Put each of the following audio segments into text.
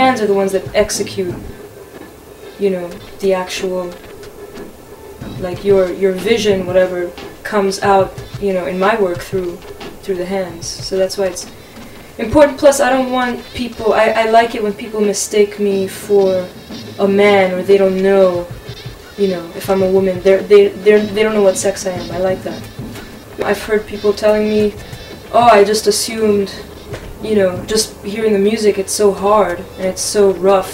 hands are the ones that execute, you know, the actual, like your vision, whatever comes out, you know, in my work through the hands. So that's why it's important. Plus, I don't want people, I like it when people mistake me for a man, or they don't know, you know, if I'm a woman. They don't know what sex I am. I like that. I've heard people telling me, oh, I just assumed, you know, just hearing the music, it's so hard and it's so rough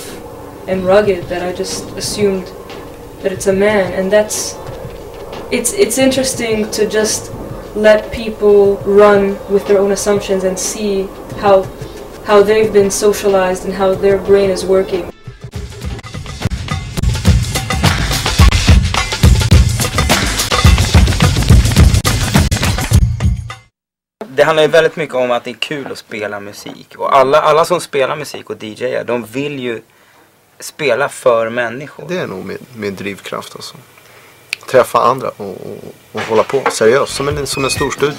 and rugged that I just assumed that it's a man. And that's, it's interesting to just let people run with their own assumptions and see how they've been socialized and how their brain is working. Det handlar ju väldigt mycket om att det är kul att spela musik. Och alla som spelar musik och DJar, de vill ju spela för människor. Det är nog min drivkraft alltså. Träffa andra och hålla på seriöst, som en stor studio.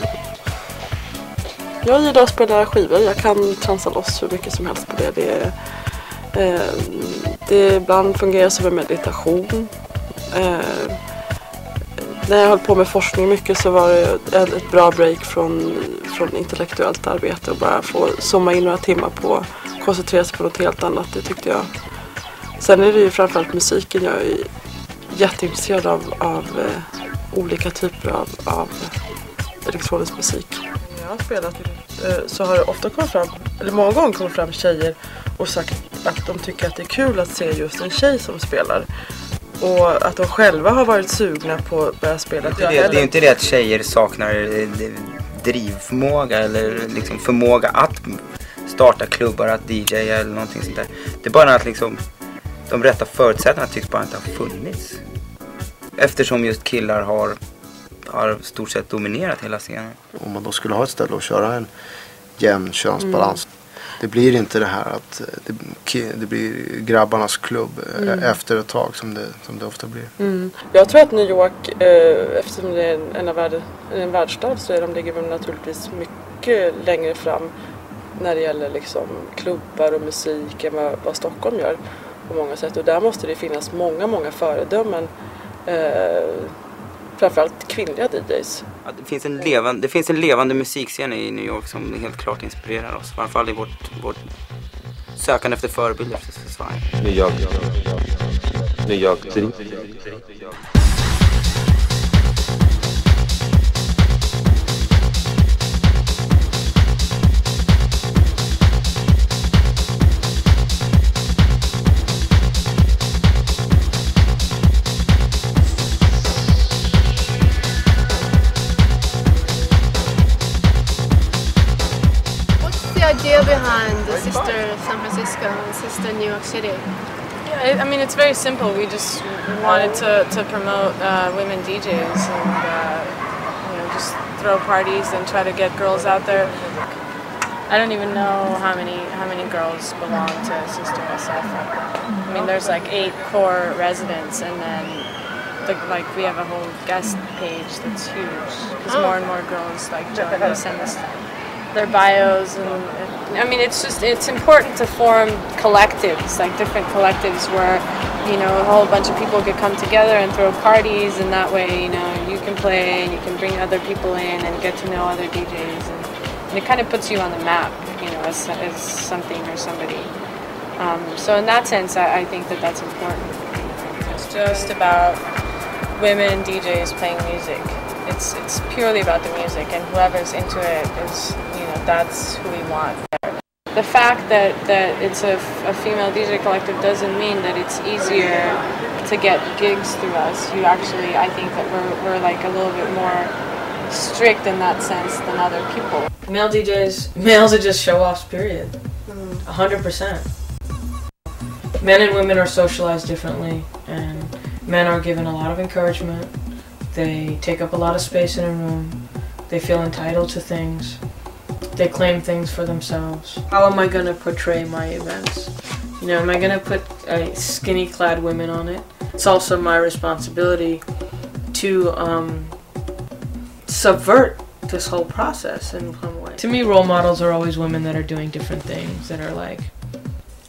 Jag gillar att spela skivor. Jag kan transa loss hur mycket som helst på det. Det ibland fungerar som en meditation. När jag höll på med forskning mycket så var det ett bra break från intellektuellt arbete och bara få zooma in några timmar på, koncentrera sig på något helt annat, det tyckte jag. Sen är det ju framförallt musiken. Jag är jätteintresserad av olika typer av elektronisk musik. När jag har spelat så har det ofta kommit fram, eller många gånger kommit fram tjejer och sagt att de tycker att det är kul att se just en tjej som spelar. Och att de själva har varit sugna på att börja spela. Det är inte det att tjejer saknar drivförmåga eller liksom förmåga att starta klubbar, att DJa eller någonting sånt där. Det är bara att liksom de rätta förutsättningarna tycks bara inte ha funnits. Eftersom just killar har stort sett dominerat hela scenen. Om man då skulle ha ett ställe och köra en jämn könsbalans. Det blir inte det här att det blir grabbarnas klubb efter ett tag som det ofta blir. Jag tror att New York, eftersom det är en världsstad, så är de ligger naturligtvis mycket längre fram när det gäller liksom klubbar och musik än vad Stockholm gör på många sätt. Och där måste det finnas många föredömen, framförallt kvinnliga DJs. Ja, det finns en levande musikscen i New York som helt klart inspirerar oss. I alla fall i vårt sökande efter förebilder för Sverige. New York City. Idea behind the Sister San Francisco and Sister New York City? Yeah, I mean, it's very simple. We just wanted to promote women DJs and you know, just throw parties and try to get girls out there. I don't even know how many girls belong to Sister SF. I mean, there's like 8 core residents, and then we have a whole guest page that's huge because more and more girls like join us and their bios, and I mean, it's important to form collectives, like different collectives where, you know, a whole bunch of people could come together and throw parties, and that way, you know, you can play and you can bring other people in and get to know other DJs, and it kind of puts you on the map, you know, as something or somebody. So in that sense, I think that that's important. It's just about women DJs playing music. It's purely about the music, and whoever's into it is, you know, that's who we want there. The fact that it's a female DJ collective doesn't mean that it's easier to get gigs through us. You actually, I think that we're like a little bit more strict in that sense than other people. Male DJs, males are just show-offs, period. 100%. Men and women are socialized differently, and men are given a lot of encouragement. They take up a lot of space in a room. They feel entitled to things. They claim things for themselves. How am I going to portray my events? You know, am I going to put skinny clad women on it? It's also my responsibility to subvert this whole process in some way. To me, role models are always women that are doing different things, that are like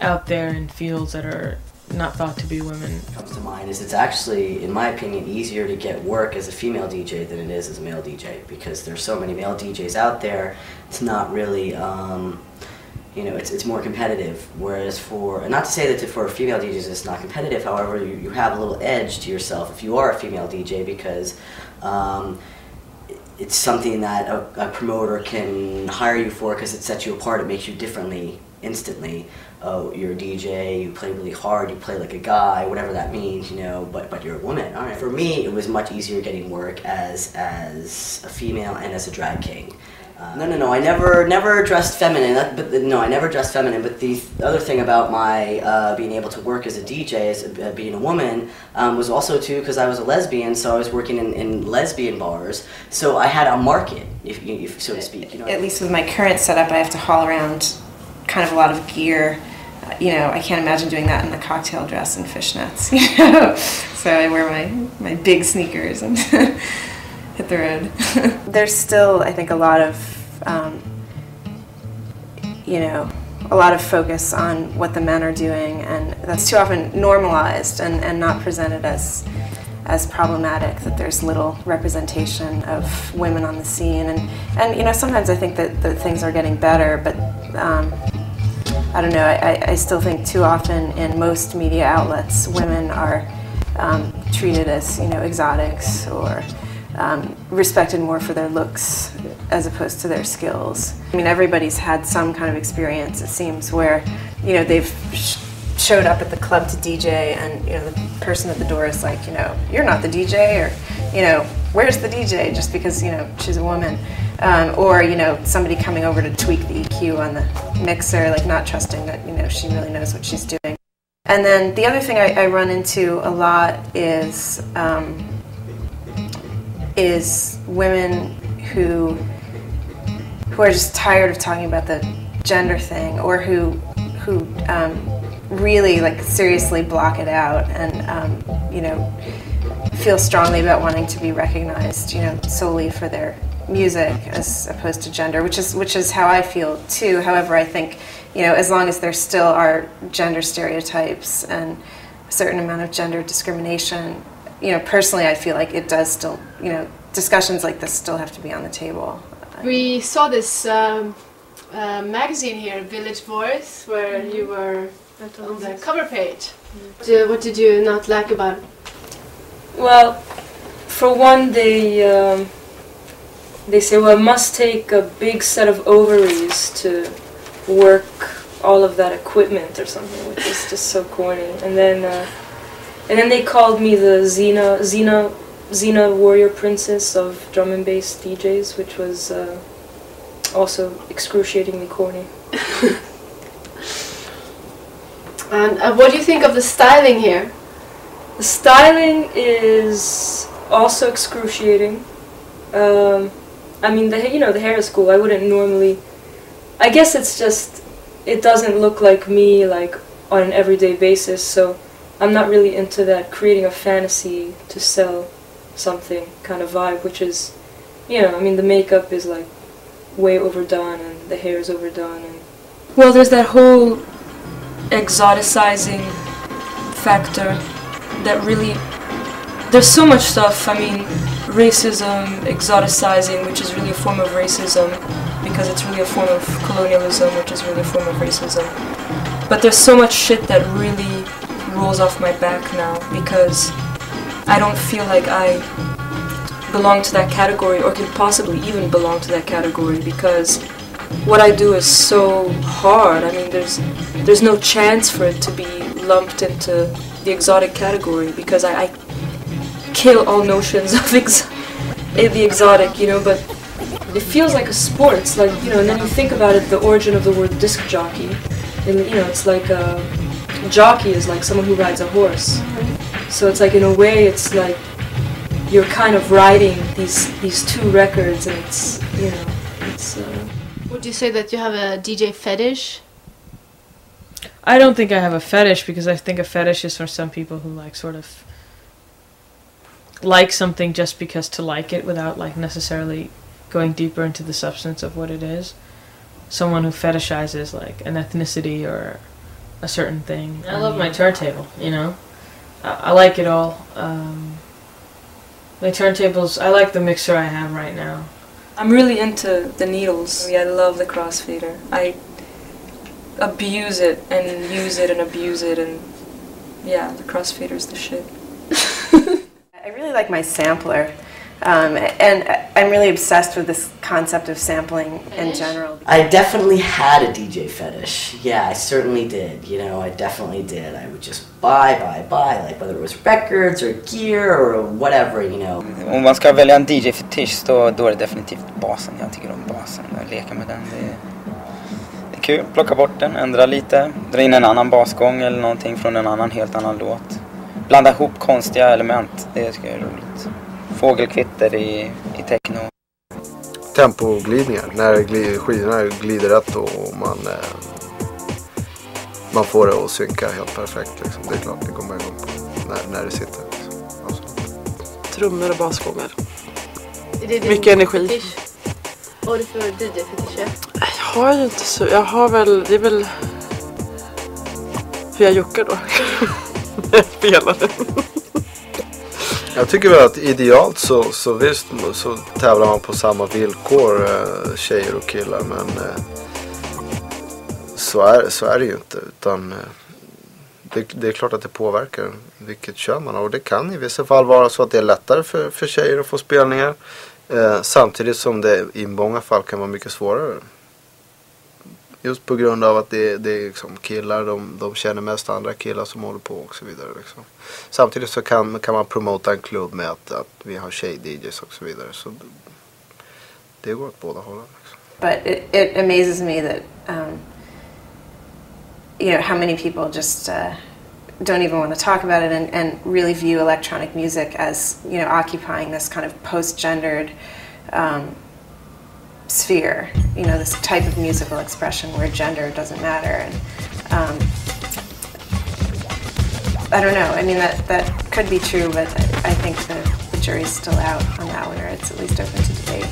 out there in fields that are not thought to be women. Comes to mind is it's actually, in my opinion, easier to get work as a female DJ than it is as a male DJ, because there's so many male DJs out there. It's not really, you know, it's more competitive. Whereas for, not to say that for female DJs it's not competitive, however, you have a little edge to yourself if you are a female DJ, because it's something that a promoter can hire you for because it sets you apart. It makes you differently instantly. Oh, you're a DJ, you play really hard, you play like a guy, whatever that means, you know, but you're a woman. All right. For me, it was much easier getting work as a female and as a drag king. No, I never dressed feminine. I never dressed feminine. But the other thing about my being able to work as a DJ, as being a woman, was also too because I was a lesbian. So I was working in lesbian bars. So I had a market, if so to speak. You know. At least with my current setup, I have to haul around kind of a lot of gear. You know, I can't imagine doing that in a cocktail dress and fishnets. You know, so I wear my big sneakers and hit the road. There's still, I think, a lot of, you know, a lot of focus on what the men are doing, and that's too often normalized and not presented as problematic, that there's little representation of women on the scene. And you know, sometimes I think that things are getting better, but I don't know, I still think too often in most media outlets, women are treated as, you know, exotics or respected more for their looks as opposed to their skills. I mean, everybody's had some kind of experience, it seems, where, you know, they've showed up at the club to DJ and, you know, the person at the door is like, you know, you're not the DJ, or, you know, where's the DJ, just because, you know, she's a woman. Or, you know, somebody coming over to tweak the EQ on the mixer, like not trusting that, you know, she really knows what she's doing. And then the other thing I run into a lot is women who are just tired of talking about the gender thing, or who really, like, seriously block it out and, you know, feel strongly about wanting to be recognized, you know, solely for their music as opposed to gender, which is how I feel too. However, I think, you know, as long as there still are gender stereotypes and a certain amount of gender discrimination, you know, personally I feel like it does still, you know, discussions like this still have to be on the table. We saw this magazine here, Village Voice, where you were on the cover page. What did you not like about it? Well, for one, they say, well, it must take a big set of ovaries to work all of that equipment or something, which is just so corny. And then they called me the Xena warrior princess of drum and bass DJs, which was also excruciatingly corny. And what do you think of the styling here? The styling is also excruciating. I mean, the hair is cool. I wouldn't normally. I guess it's just, it doesn't look like me, like, on an everyday basis. So I'm not really into that creating a fantasy to sell something kind of vibe, which is, you know, I mean, the makeup is like way overdone and the hair is overdone. And well, there's that whole exoticizing factor that really, there's so much stuff. I mean, racism, exoticizing, which is really a form of racism because it's really a form of colonialism, which is really a form of racism. But there's so much shit that really rolls off my back now because I don't feel like I belong to that category or could possibly even belong to that category because what I do is so hard. I mean, there's no chance for it to be lumped into the exotic category because I kill all notions of the exotic, you know, but it feels like a sport. It's like, you know, and then you think about it, the origin of the word disc jockey, and, you know, it's like a jockey is like someone who rides a horse. So it's like, in a way, it's like you're kind of riding these two records, and it's, you know, it's... Would you say that you have a DJ fetish? I don't think I have a fetish, because I think a fetish is for some people who, like, sort of like something just because to like it without, like, necessarily going deeper into the substance of what it is. Someone who fetishizes, like, an ethnicity or a certain thing. I love my turntable, you know. I like it all. My turntables, I like the mixer I have right now. I'm really into the needles. I love the Crossfader. I abuse it and use it and abuse it, and yeah, the Crossfader's the shit. I really like my sampler, and I'm really obsessed with this concept of sampling in general. I definitely had a DJ fetish. Yeah, I certainly did. You know, I definitely did. I would just buy, like whether it was records or gear or whatever, you know. Om man ska välja en DJ-fetisch då är det definitivt basen. Jag tycker om basen. Jag leker med den. Det är kul. Plocka bort den, ändra lite. Dra in en annan basgång eller någonting från en annan, helt annan låt. Blanda ihop konstiga element. Det tycker jag är roligt. Fågelkvitter i techno. Tempoglidningar. När skivorna glider rätt och man får det att synka helt perfekt. Liksom. Det är klart det kommer igång på när det sitter. Liksom. Alltså. Trummor och basgångar. Mycket energi. Vad är det för DJ-fetischer? Jag har ju inte så... Jag har väl... Det är väl... För jag juckar då. Jag spelar. Jag tycker väl att idealt så visst så tävlar man på samma villkor, tjejer och killar, men så är det ju inte, utan det är klart att det påverkar vilket kön man har, och det kan i vissa fall vara så att det är lättare för tjejer att få spelningar, samtidigt som det i många fall kan vara mycket svårare. Just på grund av att det är liksom killar, de känner mest andra killar som håller på och så vidare. Liksom. Samtidigt så kan man promota en klubb med att vi har tjej-DJs och så vidare. Så det går åt båda hållen. Liksom. But it amazes me that, you know, how many people just don't even want to talk about it and really view electronic music as, you know, occupying this kind of post-gendered sphere, you know, this type of musical expression where gender doesn't matter. And I don't know, I mean that could be true, but I think the jury's still out on that one, or it's at least open to debate.